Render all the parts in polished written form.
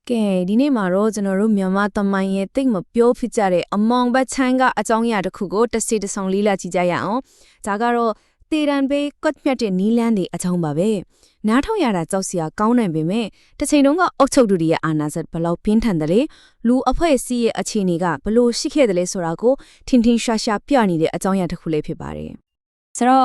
ကဲဒီနေ့မှာတော့ကျွန်တော်တို့မြန်မာတမိုင်းရဲ့တိတ်မပြောဖြစ်ကြတဲ့အမောင်ဘတ်ချမ်းကအကြောင်းအရာတစ်ခုကိုတစ်စီတစ်ဆောင်လေးလာကြည့်ကြရအောင်ဒါကတော့တေရန်ဘေးကွတ်မြတ်တဲ့နီလန်းတွေအကြောင်းပါပဲနားထောင်ရတာကြောက်စရာကောင်းနိုင်ပေမဲ့တစ်ချိန်တုန်းကအုတ်ချုပ်သူတွေရဲ့အာဏာစက်ဘလောက်ပြင်းထန်တယ်လေလူအဖွဲ့အစည်းရဲ့အခြေအနေကဘလို့ရှိခဲ့တယ်လဲဆိုတာကိုထင်ထင်ရှားရှားပြနေတဲ့အကြောင်းအရာတစ်ခုလေးဖြစ်ပါတယ်ဆိုတော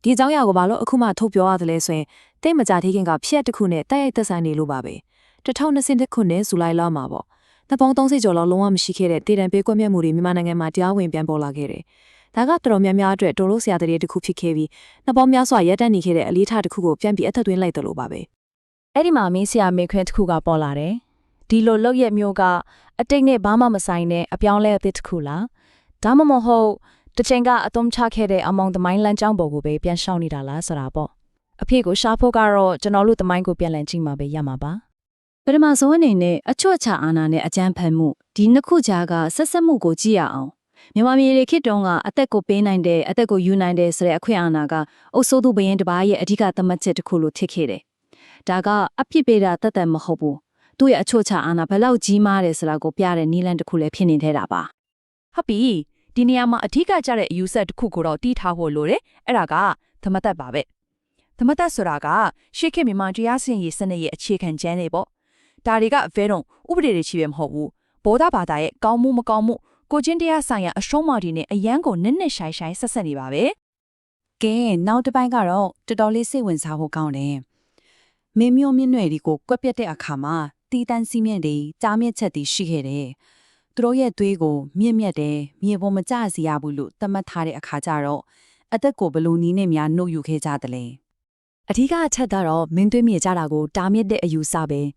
့ဒီအကြောင်းအရာကိုဘာလို့အခုမှထုတ်ပြောရတယ်လဲဆိုရင်တိတ်မကြသေးခင်ကဖျက်တစ်ခုနဲ့တိုက်ရိုက်သက်ဆိုင်နေလို့ပါပဲ2020ခုနှစ်ဇူလိုင်လမှာပေါ့နှစ်ပေါင်း30ကျော်လောက်လုံးဝမရှိခဲ့တဲ့တေတံပေးကွက်မြတ်မှုတွေမြန်မာနိုင်ငံမှာတရားဝင်ပြန်ပေါ်လာခဲ့တယ်ဒါကတော်တော်များများအတွက်တော်လို့ဆရာတည်းတစ်ခုဖြစ်ခဲ့ပြီးနှစ်ပေါင်းများစွာရပ်တန့်နေခဲ့တဲ့အလေးထားတစ်ခုကိုပြန်ပြီးအသက်သွင်းလိုက်တယ်လို့ပါပဲအဲ့ဒီမှာမင်းဆရာမေခွန်းတစ်ခုကပေါ်လာတယ်ဒီလိုလောက်ရက်မျိုးကအတိတ်နဲ့ဘာမှမဆိုင်တဲ့အပြောင်းလဲအသစ်တစ်ခုလားဒါမှမဟုတ်တချိန်ကအသုံးချခဲ့တဲ့အမောင်သမိုင်းလမ်းကြောင်းပေါ်ကိုပဲပြန်ရှောင်နေတာလားဆိုတာပေါ့အဖေကိုရှားဖို့ကတော့ကျွန်တော်တို့သမိုင်းကိုပြန်လည်ကြည့်မှာပဲရမှာပါပထမဆုံးအနေနဲ့အချွတ်ချအာဏာနဲ့အကြမ်းဖက်မှုဒီနှစ်ခုကြားကဆက်ဆက်မှုကိုကြည့်ရအောင်မြန်မာပြည်တွေခေတ်တုန်းကအသက်ကိုပေးနိုင်တဲ့အသက်ကိုယူနိုင်တဲ့ဆိုတဲ့အခွင့်အာဏာကအုပ်စိုးသူဘရင်တစ်ပါးရဲ့အဓိကသတ်မှတ်ချက်တစ်ခုလို့ထင်ခဲ့တယ်ဒါကအပြစ်ပေးတာတတ်မဟုတ်ဘူးသူ့ရဲ့အချွတ်ချအာဏာဘယ်လောက်ကြီးမားတယ်ဆိုတာကိုပြတဲ့နည်းလမ်းတစ်ခုလည်းဖြစ်နေသေးတာပါဟုတ်ပြီဒီနေရာမှာအဓိကကျတဲ့အယူဆတစ်ခုကိုတော့တီးထားဖို့လိုတယ်အဲ့ဒါကသမတ်ပါပဲသမတ်ဆိုတာကရှေ့ခေတ်မြန်မာတရားစီရင်ရေးစနစ်ရဲ့အခြေခံကျမ်းတွေပေါ့ဒါတွေကဘဲတော့ဥပဒေတွေချီပဲမဟုတ်ဘူးဗောဓဘာသာရဲ့ကောင်းမှုမကောင်းမှုကိုချင်းတရားဆိုင်ရာအရှုံးမာတွေနဲ့အယမ်းကိုနစ်နစ်ရှိုင်းဆက်ဆက်နေပါပဲကဲနောက်တစ်ပိုင်းကတော့တော်တော်လေးစိတ်ဝင်စားဖို့ကောင်းတယ်မင်းမျိုးမြင့်နွယ်ဒီကိုကွက်ပြက်တဲ့အခါမှာတီးတန်းစီးမြင့်တွေကြားမြင့်ချက်တွေရှိခဲ့တယ်သူတို့ရဲ့သွေးကိုမြင့်မြတ်တယ်မြေပေါ်မကျစေရဘူးလို့သတ်မှတ်ထားတဲ့အခါကျတော့အသက်ကိုဘလို့နီးနဲ့များနှုတ်ယူခဲ့ကြတယ်လေအထူးကအချက်ကတော့မင်းသွေးမြေကြတာကိုတားမြစ်တဲ့အယူဆပဲ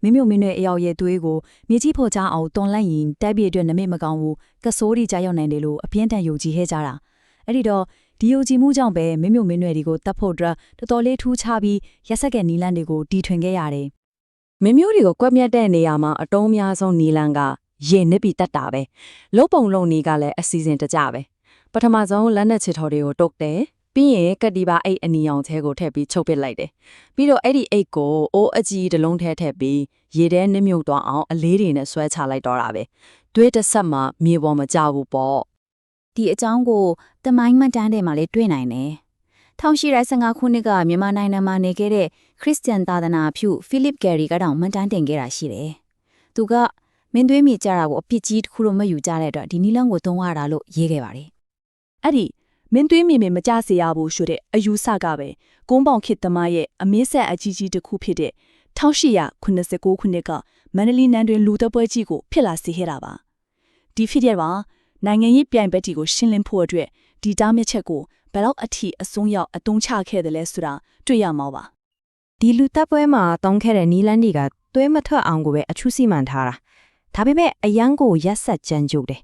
မင်းမျိုးအယောက်ရဲ့သွေးကိုမြေကြီးဖော်ချအောင်တွန်လိုက်ရင်တိုက်ပြေအတွက်နမိတ်မကောင်းဘူးကစိုးရီကြရောက်နိုင်တယ်လို့အပြင်းထန်ယုံကြည်ခဲ့ကြတာအဲ့ဒီတော့ဒီယုံကြည်မှုကြောင့်ပဲမင်းမျိုးတွေကိုတတ်ဖို့အတွက်တော်တော်လေးထူးခြားပြီးရက်စက်ကနီလန်းတွေကိုတီထွင်ခဲ့ရတယ်မင်းမျိုးတွေကိုကွက်မြတ်တဲ့နေရာမှာအတုံးများဆုံးနီလန်းကရင်နစ်ပြီးတတ်တာပဲလုံပုံလုံနေကလည်းအစီအစဉ်တကြပဲပထမဆုံးလက်နဲ့ချစ်တော်တွေကိုတုတ်တယ်ပြီးရင်ကတိပါအိတ်အနီအောင်သေးကိုထည့်ပြီးချုပ်ပစ်လိုက်တယ်ပြီးတော့အဲ့ဒီအိတ်ကိုအိုးအကြီးတစ်လုံးထည့်ပြီးရေထဲနစ်မြုပ်သွားအောင်အလေးတွေနဲ့ဆွဲချလိုက်တော့တာပဲသွေးတစ်ဆက်မှမြေပေါ်မကျဘူးပေါ့ဒီအကြောင်းကိုတမိုင်းမှတ်တမ်းတွေမှာလည်းတွေ့နိုင်တယ်1815ခုနှစ်ကမြန်မာနိုင်ငံမှာနေခဲ့တဲ့ခရစ်စတန်သာသနာပြုဖိလစ်ဂယ်ရီကတောင်မှတ်တမ်းတင်ခဲ့တာရှိတယ်သူကမင်းသွေးမြေကြတာကိုအပြစ်ကြီးတစ်ခုလို့မယူကြတဲ့အတွက်ဒီနီလန်းကိုသုံးရတာလို့ရေးခဲ့ပါတယ်အဲ့ဒီမင်းသွေးမြေမကြစေရဘူးဆိုတဲ့အယူဆကပဲကုန်းပေါင်ခေတ်သမားရဲ့အမင်းဆက်အကြီးကြီးတစ်ခုဖြစ်တဲ့1889ခုနှစ်ကမန္တလေးနန်းတွင်လူသပွဲကြီးကိုဖြစ်လာစေခဲ့တာပါဒီဖြစ်တဲ့မှာနိုင်ငံရေးပြိုင်ဘက်တီကိုရှင်းလင်းဖို့အတွက်ဒီတားမြစ်ချက်ကိုဘယ်တော့အထိအဆုံးရောက်အသုံးချခဲ့တယ်လဲဆိုတာတွေ့ရမှာပါဒီလူတပ်ပွဲမှာတောင်းခဲ့တဲ့နီလန်းတွေကသွေးမထွက်အောင်ကိုပဲအထူးစီမံထားတာဒါပေမဲ့အရန်ကိုရက်ဆက်ကြမ်းကြုတ်တယ်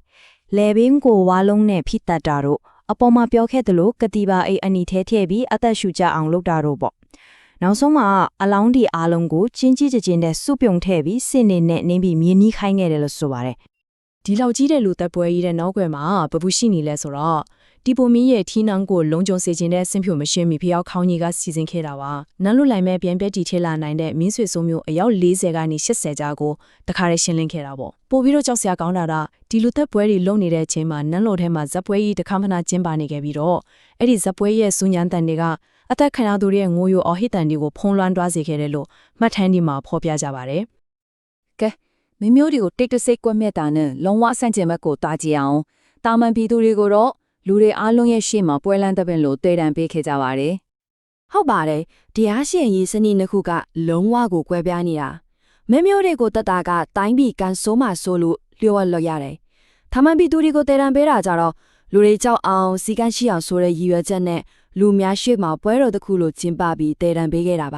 လေဘင်းကိုဝါလုံးနဲ့ဖိတတ်တာတို့အပေါ်မှာပြောခဲ့သလိုကတိပါအိတ်အနီထဲထည့်ပြီးအသက်ရှူကြအောင်လုပ်တာတော့ပေါ့နောက်ဆုံးမှာအလောင်းဒီအားလုံးကိုချင်းချင်းနဲ့စုပြုံထည့်ပြီးစင်နေနဲ့နင်းပြီးမြင်းနီးခိုင်းခဲ့တယ်လို့ဆိုပါတယ်ဒီလောက်ကြီးတဲ့လူသက်ပွဲကြီးတဲ့နောက်ွယ်မှာဘဘူးရှိနေလဲဆိုတော့ဒီပုံမီးရဲ့ထီးနှောင်းကိုလုံးကျုံစေခြင်းတဲ့ဆင်ဖြူမရှင်းမီဖျောက်ခေါင်းကြီးကစီစဉ်ခဲ့တာပါနန်းလူလိုက်မဲ့ပြန်ပြက်တီထဲလာနိုင်တဲ့မင်းဆွေစုံမျိုးအယောက်40ကနေ80ကြားကိုတခါတည်းရှင်းလင်းခဲ့တာပေါ့ပို့ပြီးတော့ကြောက်စရာကောင်းတာကဒီလူသက်ပွဲတွေလုံနေတဲ့အချိန်မှာနန်းလိုထဲမှာဇက်ပွဲကြီးတစ်ခါမှကျင်းပနေခဲ့ပြီးတော့အဲ့ဒီဇက်ပွဲရဲ့စူညံတန်တွေကအသက်ခံရသူတွေရဲ့ငိုယိုအော်ဟစ်တန်တွေကိုဖုံးလွှမ်းသွားစေခဲ့တယ်လို့မှတ်တမ်းဒီမှာဖော်ပြကြပါတယ်ကဲမင်းမျိုးတွေကိုတိတ်တဆိတ်ကွက်မြက်တာနဲ့လုံးဝဆန့်ကျင်ဘက်ကိုတားကြည့်အောင်တာမန်ပြည်သူတွေကိုတော့လူတွေအားလုံးရဲ့ရှေ့မှာပွဲလန်းတဲ့ပင်လို့တေတံပေးခဲ့ကြပါတယ်။ဟုတ်ပါတယ်။တရားရှင်ရေးစနစ်နှစ်ခုကလုံးဝကိုကွဲပြားနေတာ။မင်းမျိုးတွေကိုတတ်တာကတိုင်းပြည်ကန်ဆိုးမှဆိုလို့လျှော်လွတ်ရတယ်။သာမန်ပြည်သူတွေကိုတေတံပေးတာကြတော့လူတွေကြောက်အောင်စီကန်းရှိအောင်ဆိုတဲ့ရည်ရွယ်ချက်နဲ့လူများရှေ့မှာပွဲတော်တစ်ခုလိုကျင်းပပြီးတေတံပေးခဲ့တာပါ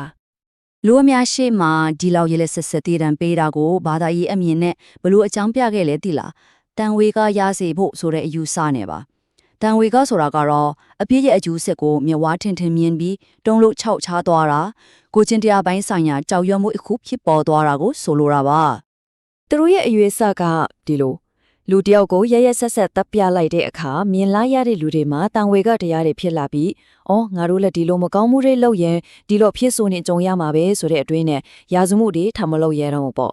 ။လူအများရှေ့မှာဒီလောက်ရလက်ဆက်တေတံပေးတာကိုဘာသာရေးအမြင်နဲ့ဘလို့အကြောင်းပြခဲ့လဲသိလား။တန်ဝေကရစေဖို့ဆိုတဲ့အယူဆနဲ့ပါတန်ဝေကဆိုတာကတော့အပြည့်ရဲ့အကျိုးဆက်ကိုမြဝါထင်ထင်မြင်ပြီးတုံးလို့ခြောက်ချားသွားတာကိုချင်းတရားပိုင်းဆိုင်ရာကြောက်ရွံ့မှုအခုဖြစ်ပေါ်သွားတာကိုဆိုလိုတာပါသူတို့ရဲ့အရွေးစကဒီလိုလူတယောက်ကိုရဆက်တပ်ပြလိုက်တဲ့အခါမြင်လာရတဲ့လူတွေမှာတန်ဝေကတရားတွေဖြစ်လာပြီးအော်ငါတို့လည်းဒီလိုမကောင်းမှုတွေလုပ်ရင်ဒီလိုဖြစ်ဆိုနေကြုံရမှာပဲဆိုတဲ့အတွေးနဲ့ရာဇမှုတွေထမလို့ရတော့ပေါ့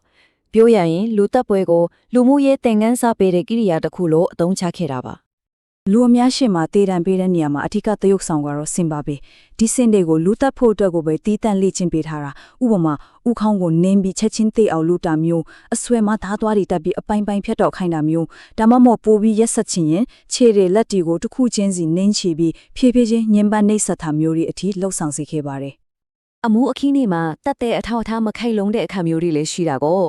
ပြောရရင်လူတပ်ပွဲကိုလူမှုရေးသင်ခန်းစာပေးတဲ့ကိရိယာတစ်ခုလို့အသုံးချခဲ့တာပါ လူအများရှေ့မှာတေးတံပေးတဲ့နေရာမှာအထူးသရုပ်ဆောင်ကတော့စင်ပါပဲဒီစင်တွေကိုလူတက်ဖို့အတွက်ကိုပဲတီးတန့်လေ့ကျင့်ပေးထားတာဥပမာဥခေါင်းကိုနင်းပြီးချက်ချင်းတေးအောင်လူတာမျိုးအဆွဲမှာဓာတ်သွားတွေတက်ပြီးအပိုင်းပိုင်းဖြတ်တော့ခိုင်းတာမျိုးဒါမှမဟုတ်ပိုးပြီးရက်ဆက်ချင်ရင်ခြေတွေလက်တီကိုတစ်ခုချင်းစီနင်းချပြီးဖြည်းဖြည်းချင်းညင်ပန်းနှိပ်စက်တာမျိုးတွေအထိလှုပ်ဆောင်စေခဲ့ပါတယ် အမှုအခင်းတွေမှာတက်တဲ့အထောက်အထားမခိုင်လုံတဲ့အခါမျိုးတွေလည်းရှိတာကို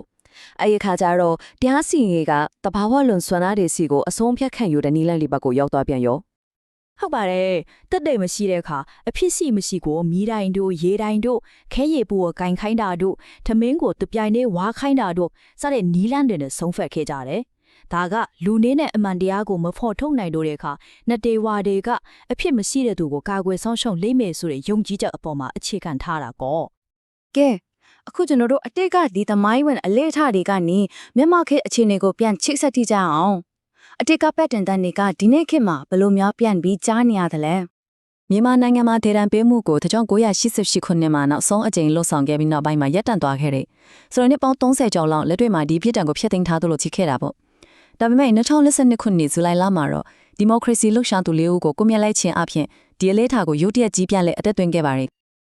အဲ့ဒီခါကျတော့တရားစီရင်ကတဘာဝလွန်ဆွမ်းသားတွေစီကိုအဆုံးဖြတ်ခံယူတဲ့နီလန်လေးဘက်ကိုရောက်သွားပြန်ရော ဟုတ်ပါတယ်တက်တဲ့မရှိတဲ့အခါအဖြစ်ရှိမရှိကိုမီးတိုင်းတို့ရေတိုင်းတို့ခဲရည်ပူကိုဂိုင်ခိုင်းတာတို့ထမင်းကိုတပြိုင်တည်းဝါခိုင်းတာတို့စတဲ့နီးလန်းတွေနဲ့ဆုံးဖြတ်ခဲ့ကြတယ်ဒါကလူနေနဲ့အမှန်တရားကိုမဖော်ထုတ်နိုင်တော့တဲ့အခါနှစ်တေဝါတွေကအဖြစ်မရှိတဲ့သူကိုကာကွယ်ဆောင်ရှောက်လိမ့်မယ်ဆိုတဲ့ယုံကြည်ချက်အပေါ်မှာအခြေခံထားတာကော ကဲအခုကျွန်တော်တို့အတိတ်ကဒီသမိုင်းဝင်အလေးထားတွေကနေမြန်မာခေတ်အခြေအနေကိုပြန်ချိတ်ဆက်ကြည့်ကြအောင်အတိတ်ကပတ်တင်တန်းတွေကဒီနေ့ခေတ်မှာဘလို့များပြန်ပြီးကြားနေရတယ်လဲမြန်မာနိုင်ငံမှာဒေသပေးမှုကို1988ခုနှစ်မှာနောက်ဆုံးအကြိမ်လှုပ်ဆောင်ခဲ့ပြီးနောက်ပိုင်းမှာရပ်တန့်သွားခဲ့တယ်ဆိုတော့နှစ်ပေါင်း30ကျော်လောက်လက်တွေ့မှာဒီဖြစ်တံကိုဖျက်သိမ်းထားသလိုချိခဲ့တာပေါ့ဒါပေမဲ့2022ခုနှစ်ဇူလိုင်လမှာတော့ဒီမိုကရေစီလှုပ်ရှားသူလေးဦးကိုကိုမြတ်လိုက်ခြင်းအပြင်ဒီအလေးထားကိုရုတ်တရက်ကြီးပြန့်လဲအသက်သွင်းခဲ့ပါတယ်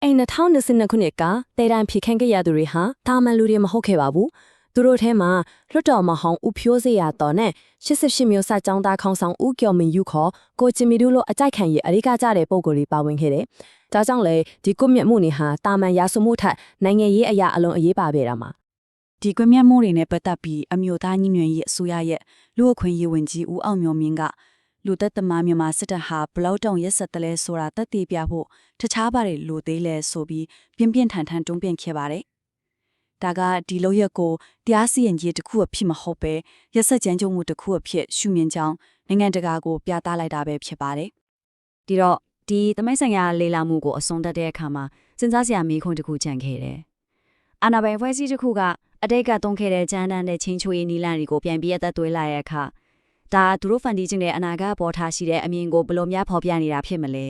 အဲ့2022ခုနှစ်ကတေတံဖြစ်ခန့်ခဲ့ရသူတွေဟာတာမန်လူတွေမဟုတ်ခဲ့ပါဘူးသူတို့ထဲမှာလွတ်တော်မဟောင်းဦးဖြိုးစေရတော်နဲ့88မျိုးစကြောင်းသားခေါင်းဆောင်ဦးကျော်မင်းယူခေါ်ကိုချီမီတို့လိုအကြိုက်ခံရအရိကကြတဲ့ပုံကိုယ်တွေပါဝင်ခဲ့တယ်။ဒါကြောင့်လေဒီကွမျက်မှုနေဟာတာမန်ရာဇမှုထက်နိုင်ငံရေးအရာအလုံးအရေးပါပဲတာမှာ ဒီကွမျက်မှုတွေနဲ့ပတ်သက်ပြီးအမျိုးသားညီညွတ်ရေးအစိုးရရဲ့လူအခွင့်အရေးဝန်ကြီးဦးအောင်မျိုးမင်းကလူသက်သမားမြန်မာစစ်တပ်ဟာဘလောက်တောင်ရက်ဆက်တယ်လဲဆိုတာတက်တည်ပြဖို့တခြားပါတယ်လူသေးလဲဆိုပြီးပြင်းပြင်းထန်ထန်တွန်းပြန်ခဲ့ပါတယ်။ဒါကဒီလိုရက်ကိုတရားစီရင်ရေးတစ်ခုအဖြစ်မဟုတ်ပဲရက်ဆက်ကြမ်းကြုတ်မှုတစ်ခုအဖြစ်ရှုမြင်ကြောင်းနိုင်ငံတကာကိုပြသလိုက်တာပဲဖြစ်ပါတယ် ဒီတော့ဒီသမိုင်းဆိုင်ရာလေလာမှုကိုအဆုံးသတ်တဲ့အခါမှာစဉ်းစားစရာမေးခွန်းတစ်ခုကြံခဲ့တယ်အာနာဘိုင်ဖွဲ့စည်းတစ်ခုကအတိတ်ကတုံးခဲ့တဲ့ဂျန်တန်တဲ့ချင်းချွေနီလန်တွေကိုပြန်ပြီးအသက်သွေးလာတဲ့အခါဒါသူတို့ဖန်တီးခြင်းတဲ့အနာဂတ်ပေါ်ထားရှိတဲ့အမြင်ကိုဘယ်လိုများဖော်ပြနေတာဖြစ်မလဲ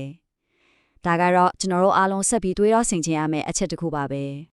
ဒါကတော့ကျွန်တော်တို့အားလုံးဆက်ပြီးတွေးတော့ဆင်ခြင်ရမယ့်အချက်တစ်ခုပါပဲ